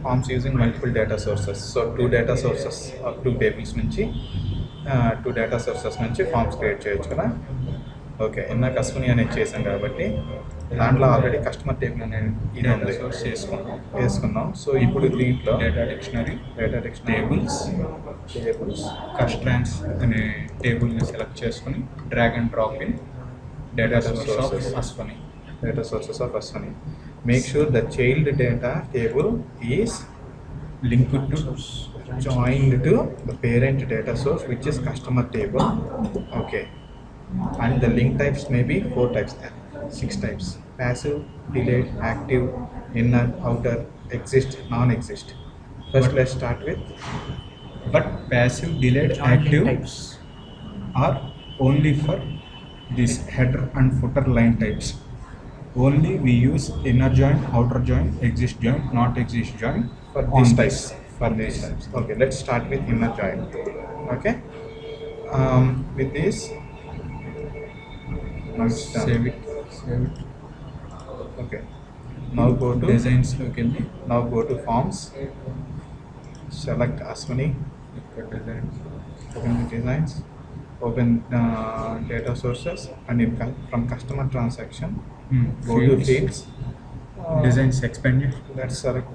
Forms using multiple data sources. So 2 data sources 2 tables నుంచి 2 data sources నుంచి forms create చేయొచ్చు కదా. Okay, ఇందాక అశ్విని అనేది చేసాం కాబట్టి దాంట్లో ఆల్రెడీ కస్టమర్ టేబుల్ అనేది ఇది ఉంది, సోర్స్ వేసుకున్నాం. సో ఇప్పుడు దీంట్లో డేటా డిక్షనరీ టేబుల్స్ కస్ట్రాన్స్ అనే టేబుల్ని సెలెక్ట్ చేసుకుని drag and drop in data sources of Ashwini. Make sure the child data table is linked to joined to the parent data source, which is customer table. Okay, and the link types may be 4 types, 6 types: passive, delayed, active, inner, outer, exist, non-exist. First let's start with, but passive, delayed, active types are only for this header and footer line types. Only we use inner join, outer join, exist join, not exist join for these types. Okay, let's start with inner join. Okay, with this, now save it. Okay, now go to designs. Now go to forms. Select Ashwini. Open the designs. Open data sources, and from customer transaction, go to fields. Designs expanded. Let's select.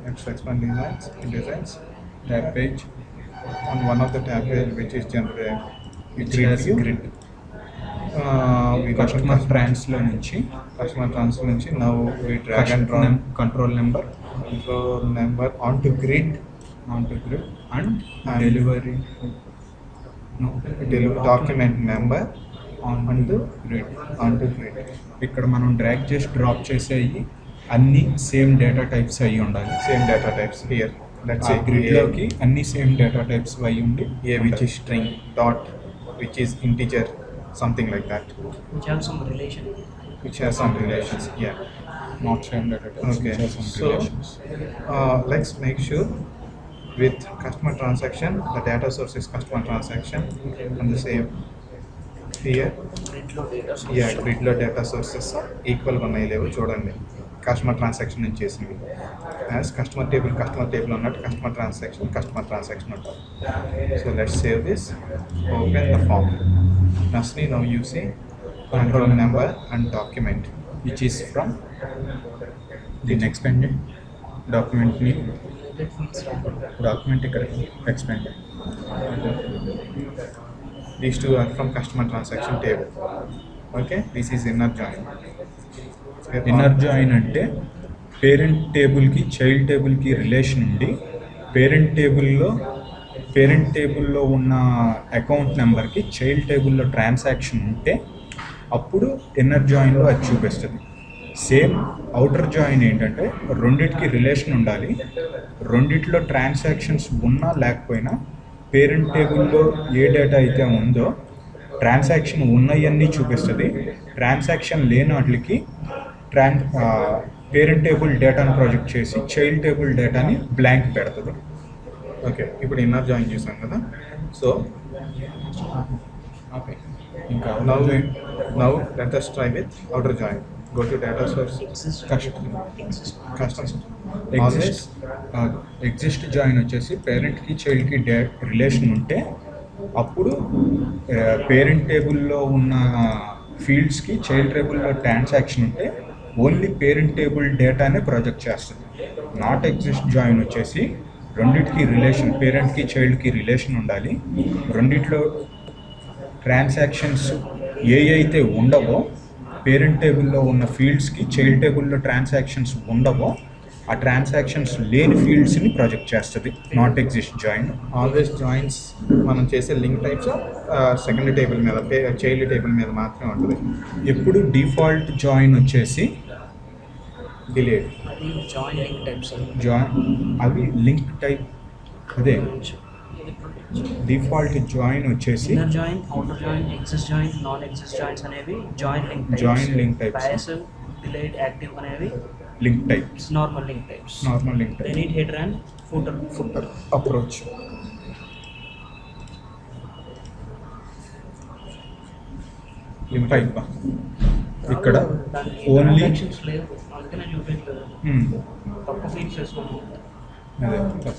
Let's expand designs. Tab page. On one of the tab page, which is general, which has grid. We customer transfer nunchi. Now we drag and drop control number onto grid, and delivery. Document number on to grid. ఇక్కడ మనం drag చేసి drop చేసేవి అన్ని same data types అయ్యి ఉండాలి. Same data types here let's say గ్రిడ్లోకి అన్ని same data types అయ్యి ఉండి, A which is string, dot which is integer, something like that, which has some relations. Yeah, not same data types. Okay, so let's make sure with customer transaction the data source is customer transaction, and the same here grid లో data sources equal ఉన్నాయి లేవు చూడండి. Customer transaction నుంచి చేసింది as customer table అన్నట్టు customer transaction ఉంటుంది. So let's save this. Open the form. Nashni, now you see control number and document, which is from the expanded document name. Document expanded. These two are from customer transaction table. Okay, this is inner join. Inner join అంటే parent టేబుల్కి child టేబుల్కి relation ఉండి parent టేబుల్లో ఉన్న account నెంబర్కి child టేబుల్లో transaction ఉంటే అప్పుడు inner జాయిన్లో అది చూపిస్తుంది. సేమ్ అవుటర్ జాయిన్ ఏంటంటే రెండిటికి రిలేషన్ ఉండాలి, రెండిట్లో ట్రాన్సాక్షన్స్ ఉన్నా లేకపోయినా పేరెంట్ టేబుల్లో ఏ డేటా అయితే ఉందో ట్రాన్సాక్షన్ ఉన్నాయన్నీ చూపిస్తుంది. ట్రాన్సాక్షన్ లేని వాటికి పేరెంట్ టేబుల్ డేటాను ప్రొజెక్ట్ చేసి చైల్డ్ టేబుల్ డేటాని బ్లాంక్ పెడుతుంది. ఓకే, ఇప్పుడు ఇన్నర్ జాయిన్ చేసాం కదా. సో ఓకే, ఇంకా now let us try with outer join. Go to data source, custom exist join వచ్చేసి పేరెంట్కి చైల్డ్కి రిలేషన్ ఉంటే అప్పుడు పేరెంట్ టేబుల్లో ఉన్న ఫీల్డ్స్కి చైల్డ్ టేబుల్లో ట్రాన్సాక్షన్ ఉంటే ఓన్లీ పేరెంట్ టేబుల్ డేటానే ప్రొజెక్ట్ చేస్తుంది. నాట్ ఎగ్జిస్ట్ జాయిన్ వచ్చేసి రెండిటికి రిలేషన్, పేరెంట్కి చైల్డ్కి రిలేషన్ ఉండాలి, రెండిట్లో ట్రాన్సాక్షన్స్ ఏ అయితే ఉండవో పేరెంట్ టేబుల్లో ఉన్న ఫీల్డ్స్కి చైల్డ్ టేబుల్లో ట్రాన్సాక్షన్స్ ఉండవో ఆ ట్రాన్సాక్షన్స్ లేని ఫీల్డ్స్ని ప్రొజెక్ట్ చేస్తుంది not exist join. Always joins మనం చేసే లింక్ టైప్స్ సెకండ్ టేబుల్ మీద, చైల్డ్ టేబుల్ మీద మాత్రమే ఉంటుంది. ఎప్పుడు డిఫాల్ట్ జాయిన్ వచ్చేసి డిలేడ్ జాయిన్ అవి లింక్ టైప్. అదే డిఫాల్ట్ జాయిన్ వచ్చేసి inner join, outer join, exist join, non exist joins అనేవి join link types. Passive, delayed, active అనేవి link types, normal link types. They need header and footer approach. Link type ఇక్కడ only లేవు, అందుకనే చూపించలేదు. తప్పు feed చేసుకున్నాం. అదే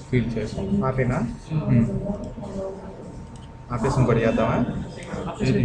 ఫీల్ చేసాం. ఆపేనా ఉమ్. ఆపేసి ఇంకోటి చేద్దామా ఇది